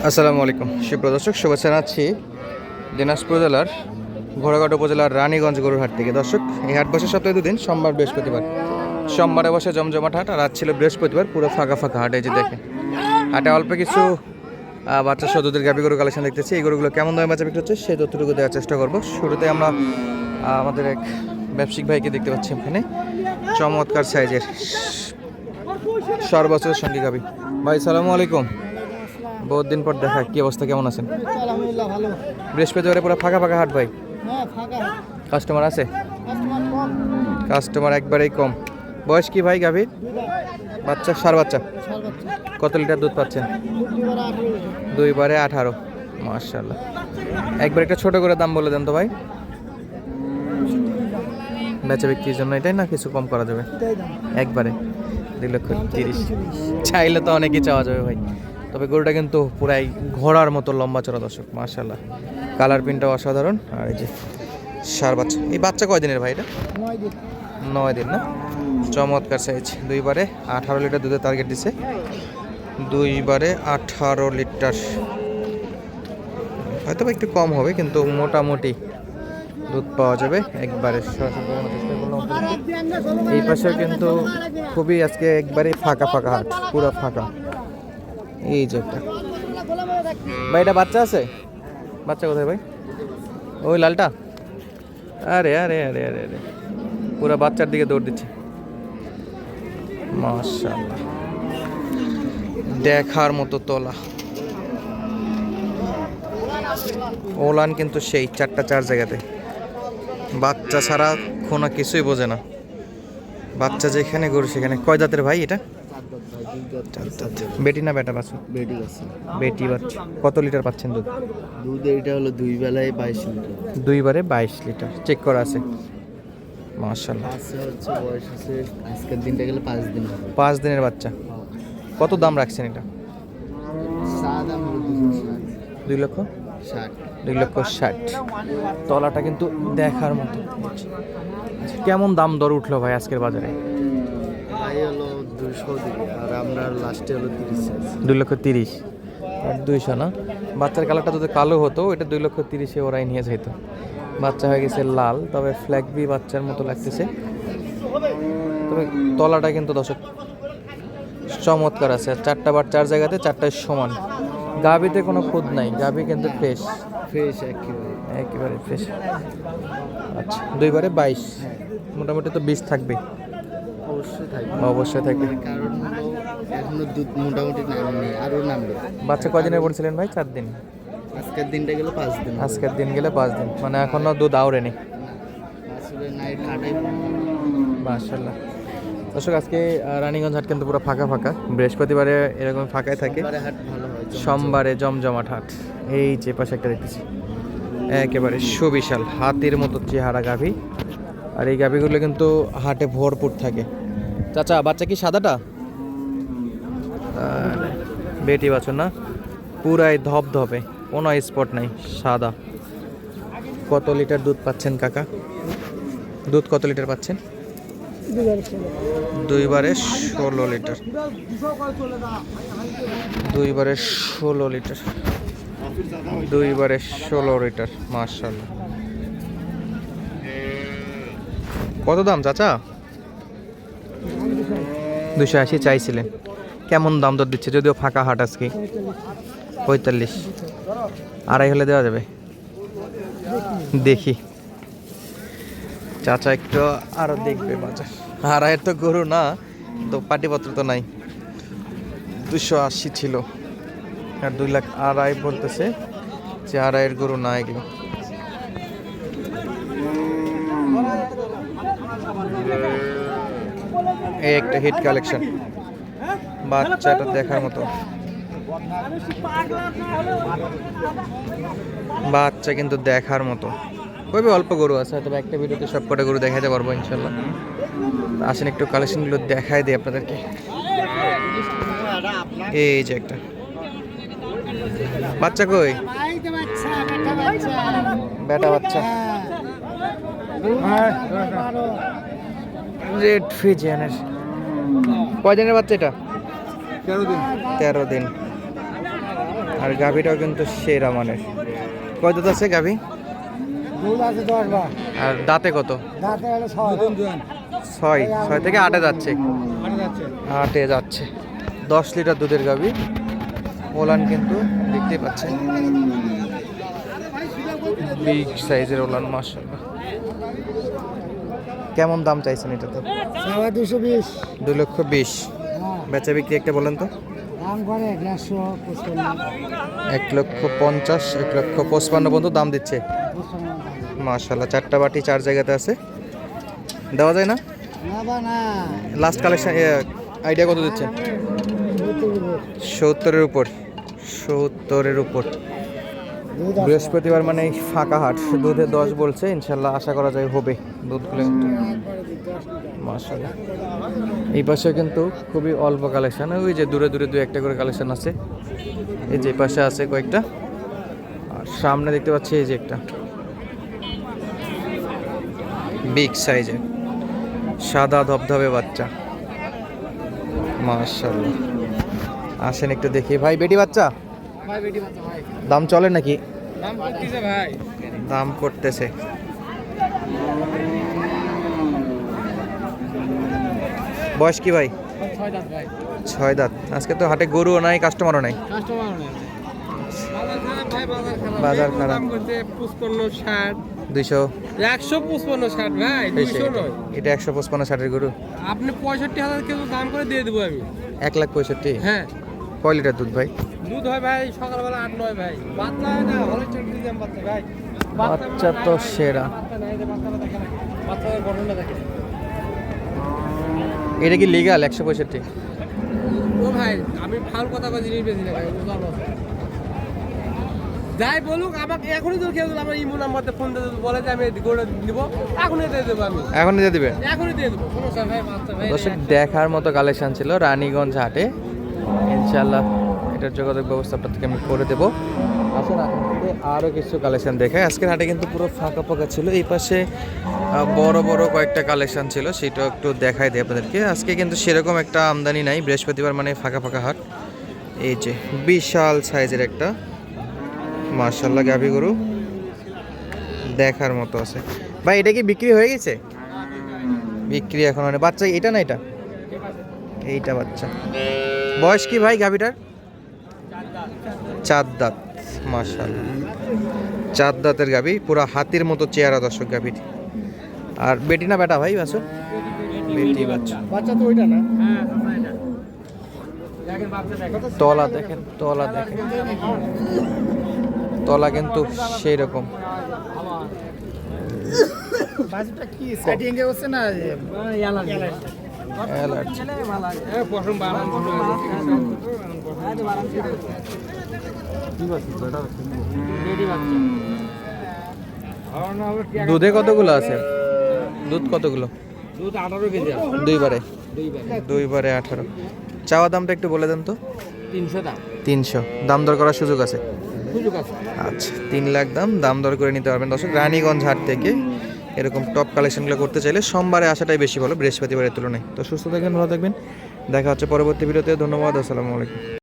আসসালামু আলাইকুম সুপ্রিয় দর্শক, শুভেচ্ছা জানাচ্ছি দিনাজপুর জেলার ঘোড়াঘাট উপজেলার রানীগঞ্জ গরুর হাট থেকে। দর্শক, এই হাট বসে সপ্তাহে দুদিন, সোমবার বৃহস্পতিবার। সোমবারে বসে জমজমাট হাট, আর আজ ছিল বৃহস্পতিবার, পুরো ফাঁকা ফাঁকা হাট। এই যে দেখে হাটে অল্প কিছু বাচ্চা সদুদের গাভী গরু কালেকশন দেখতেছি। এই গরুগুলো কেমন দামে বাচ্চা বিক্রি হচ্ছে সেই তথ্যটুকু দেওয়ার চেষ্টা করবো। শুরুতে আমরা আমাদের এক ব্যবসায়িক ভাইকে দেখতে পাচ্ছি এখানে, চমৎকার সাইজের সর্বোচ্চ সঙ্গী গাভী। ভাই সালামু আলাইকুম, বহুত দিন পর দেখা, কি অবস্থা, কেমন আছেন? আলহামদুলিল্লাহ ভালো। বৃহস্পতিবারে পুরো ফাঁকা ফাঁকা হাট ভাই। হ্যাঁ ফাঁকা। কাস্টমার আছে? কাস্টমার কম। কাস্টমার একবারেই কম। বয়স কি ভাই গাভীর? বাচ্চা, সার বাচ্চা। সার বাচ্চা। কত লিটার দুধ পাচ্ছেন? দুইবারে 18। মাশাআল্লাহ। একবার একটা ছোট করে দাম বলে দেন তো ভাই, বেচা বিক্রির জন্য। এটাই না, কিছু কম করা যাবে? একবারে 2,30,000। চাইলে তো অনেকই চাওয়া যাবে ভাই। তবে গরুটা কিন্তু পুরাই ঘোড়ার মতো লম্বা চড়া। দর্শক মাশাআল্লাহ, কালার প্রিন্টটাও অসাধারণ। আর এই যে সার বাচ্চা। এই বাচ্চা কয় দিনের ভাই এটা? 9 দিন না? চমৎকার সাইজ। দুইবারে 18 লিটার দুধের টার্গেট দিছে। দুইবারে 18 লিটার, হয়তো একটু কম হবে কিন্তু মোটামুটি দুধ পাওয়া যাবে। একবারে এই পাশেও কিন্তু খুবই আজকে একবারে ফাঁকা ফাঁকা হাট, পুরো ফাঁকা। এই যে একটা ভাই, এটা বাচ্চা আছে? বাচ্চা কোথায় ভাই? ওই লালটা? আরে আরে আরে আরে আরে, পুরো বাচ্চার দিকে দৌড় দিচ্ছে। মাশাআল্লাহ, দেখার মতো তোলা। ওলান কিন্তু সেই চার জায়গাতে। বাচ্চা ছাড়া কোনো কিছুই বোঝে না। বাচ্চা যেখানে গরু সেখানে। কয় দাঁতের ভাই এটা? বেটি না বেটা বাচ্চা? বেটি আছে। বেটি বাচ্চা। কত লিটার পাচ্ছেন দুধ? দুধ এটা হলো দুই বেলায় 22 লিটার। দুইবারে 22 লিটার চেক করা আছে। মাশাআল্লাহ। আছে হচ্ছে বয়স আছে আজকের দিনটা গেলে 5 দিন হবে। 5 দিনের বাচ্চা। কত দাম রাখছেন এটা? সাদা মুরগি 2,60,000। 260। 2,60,000। তলাটা কিন্তু দেখার মতো। কেমন দাম দর উঠলো ভাই আজকের বাজারে? ভাই হলো 200 দিকে, আর আমরা লাস্টে হলো 30। 2,30,000 আর 200 না? বাচ্চার কালারটা যদি কালো হতো, এটা 2,30,000-এ ওরাই নিয়ে যেত। বাচ্চা হয়ে গেছে লাল, তবে ফ্ল্যাগবি বাচ্চার মতো লাগতেছে। তবে তলাটা কিন্তু দর্শক চমৎকার আছে। আর চারটা বার 4 জায়গাতে, চারটায় সমান। গাভিতে কোনো খুদ নাই, গাভি কিন্তু ফ্রেশ ফ্রেশ একেবারে ফ্রেশ। আচ্ছা, দুইবারে 22, মোটামুটি তো 20 থাকবে। অবশ্যই থাকবে। কারণ এখনো দুধ মোটামুটি নামেনি, আরও নামবে। বাচ্চা কদিনে বলছিলেন ভাই? 4 দিন। আজকের দিনটা গেলে 5 দিন। আজকের দিন গেলে 5 দিন, মানে এখনো দুধ আউড়েনি। আসলে নাইট কাটাই। মাশাআল্লাহ। দর্শক, আজকে রানীগঞ্জ হাট কিন্তু পুরো ফাঁকা ফাঁকা। বৃহস্পতিবারে এরকম ফাঁকাই থাকে, হাট ভালো হয়। সোমবারে জমজমাট হাট। এই যে পাশে একটা দেখতেছি, একেবারে সুবিশাল হাতির মতো চেহারা গাভী। আর এই গাভীগুলো কিন্তু হাটে ভরপুর থাকে। চাচা, বাচ্চা কি সাদাটা? বেটি বাছুর না? পুরাই ধপধপে, কোনো স্পট নাই, সাদা। কত লিটার দুধ পাচ্ছেন কাকা? দুধ কত লিটার পাচ্ছেন? দুইবারে 16 লিটার। দুইবারে 16 লিটার। দুইবারে 16 লিটার। মাশাআল্লাহ। কত দাম চাচা? 280 চাইছিলেন। কেমন দাম দর দিচ্ছে? যদিও ফাঁকা হাট আজকে। 45। আড়াই হলে দেওয়া যাবে? দেখি, চাচা একটু আরো দেখবে বাজার। আড়াইয়ের তো গরু না, তো পাটিপত্র তো নাই। 280 ছিল, আর 2 লাখ আড়াই বলতেছে যে আড়াইয়ের গরু না এগুলো। এই একটা হিট কালেকশন, বাচ্চাটা দেখার মতো। বাচ্চা কিন্তু দেখার মতো। খুবই অল্প গরু আছে, হয়তো একটা ভিডিওতে সব কটা গরু দেখাতে পারবো ইনশাল্লাহ। আসেন একটু কালেকশনগুলো দেখাই দিই আপনাদেরকে। এই যে একটা বাচ্চা, কই বেটা বাচ্চা? রেড ফিজিয়ানের। কয় দিনের বাচ্চা এটা? 13 দিন। 13 দিন। আর গাভিটাও কিন্তু সেরা মানের। কয় দাঁত আছে গাভি? দুধ আছে 10 বার। আর দাঁতে কত? দাঁতে হলো 6। 6 থেকে 8-এ যাচ্ছে। 8-এ যাচ্ছে। 10 লিটার দুধের গাভি। ওলান কিন্তু দেখতে পাচ্ছেন বিগ সাইজের ওলান, মাশাআল্লাহ। কেমন দাম চাইছেন এটা? তো 220। 2,20,000। বেচা বিক্রি একটা বলেন তো। দাম করে 155। 1,50,000, 1,55,000 পর্যন্ত দাম দিচ্ছে। মাশাআল্লাহ, 4টা বাটি 4 জায়গাতে আছে। দেওয়া যায় না? না। লাস্ট কালেকশন আইডিয়া কত দিচ্ছেন? 70-এর উপর। 70-এর উপর। বৃহস্পতিবার মানে ফাঁকা হাট, দুধে 10 বলছে, ইনশাল্লাহ আশা করা যায় হবে দুধগুলো। মাশাআল্লাহ। এই পাশে কিন্তু খুবই অল্প কালেকশন, ওই যে দূরে দূরে 2-1টা করে কালেকশন আছে। এই যে পাশে আছে কয়েকটা, আর সামনে দেখতে পাচ্ছি এই যে একটা বিগ সাইজের সাদা ধবধবে বাচ্চা, মাশাআল্লাহ। আসেন একটু দেখি। ভাই বেটি বাচ্চা? দাম চলে নাকি? দাম করতেছে। বয়স কি ভাই? 6 দাঁত। আজকে তো হাটে গরুও নাই, কাস্টমারও নাই। বাজার খারাপ। 200 155 ভাই, 200 নয়। এটা 155-60-এর গরু। আপনি 65,000 কেজি দাম করে দিয়ে দেবো আমি। 1,65,000। হ্যাঁ। কয় লিটার দুধ ভাই? দুধ হয় ভাই সকালবেলা 8-9 ভাই। বাচ্চা হয় না, হলে চট্টি দিলাম বাচ্চা ভাই। বাচ্চা তো সেরা। বাচ্চা নাই, যে বাচ্চারা দেখে না, বাচ্চাদের গঠনটা দেখে। এটা কি লিগাল 165? ও ভাই, আমি ফাউল কথা বা জিনিস বেশি না ভাই, ও জানো। যাই বলুক আমাকে এখনই তো কেউ আমার ইমো নাম্বারতে ফোন দিয়ে বলে যে আমি গোটা নিব, এখনই দিয়ে দেবো আমি। এখনই দিয়ে দিবে? এখনই দিয়ে দেবো, সমস্যা ভাই। বাচ্চা ভাই দর্শক, দেখার মতো কালেকশন ছিল রানীগঞ্জ হাটে। ইনশাল্লাহ এটার যোগাযোগ ব্যবস্থা আপনাদেরকে আমি করে দেবো। আসুন আপনাদেরকে আরও কিছু কালেকশন দেখায়। আজকের হাটে কিন্তু পুরো ফাঁকা ফাঁকা ছিল। এই পাশে বড় বড় কয়েকটা কালেকশন ছিল, সেটাও একটু দেখাই দিই আপনাদেরকে। আজকে কিন্তু সেরকম একটা আমদানি নাই, বৃহস্পতিবার মানে ফাঁকা ফাঁকা হাট। এই যে বিশাল সাইজের একটা মাশাআল্লাহ গাভী গরু, দেখার মতো আছে। ভাই এটা কি বিক্রি হয়ে গেছে? বিক্রি এখন মানে বাচ্চা এটা না, এটা এইটা বাচ্চা। বয়স কি ভাই গাভীটার? 4 দাঁত। মাশাআল্লাহ, 4 দাঁতের গাভী, পুরো হাতির মতো চেহারা দর্শক গাভীর। আর বেটি না বেটা ভাই? বাসু বেটি বাচ্চা। বাচ্চা তো ওইটা না। হ্যাঁ, এটা দেখেন বাচ্চা দেখেন। তলা দেখেন, তলা দেখেন, তলা কিন্তু সেই রকম। বাজুটা কি সেটিং এ হচ্ছে না? অ্যালার্জি। প্রথম বানান দুধে কতগুলো আছে? দুধ কতগুলো? দুধ 18 কেজি আছে। দুইবারে? দুইবার। দুইবারে 18। চাওয়া দামটা একটু বলে দেন তো। 300 দাম। 300। দাম দর করার সুযোগ আছে? সুযোগ আছে। আচ্ছা, 3 লাখ দাম দর করে নিতে পারবেন দর্শক। রানীগঞ্জ হাট থেকে এরকম টপ কালেকশনগুলো করতে চাইলে সোমবারে আসাটাই বেশি ভালো বৃহস্পতিবারের তুলনায়। তো সুস্থ থাকবেন, ভালো থাকবেন, দেখা হচ্ছে পরবর্তী ভিডিওতে। ধন্যবাদ, আসসালামু আলাইকুম।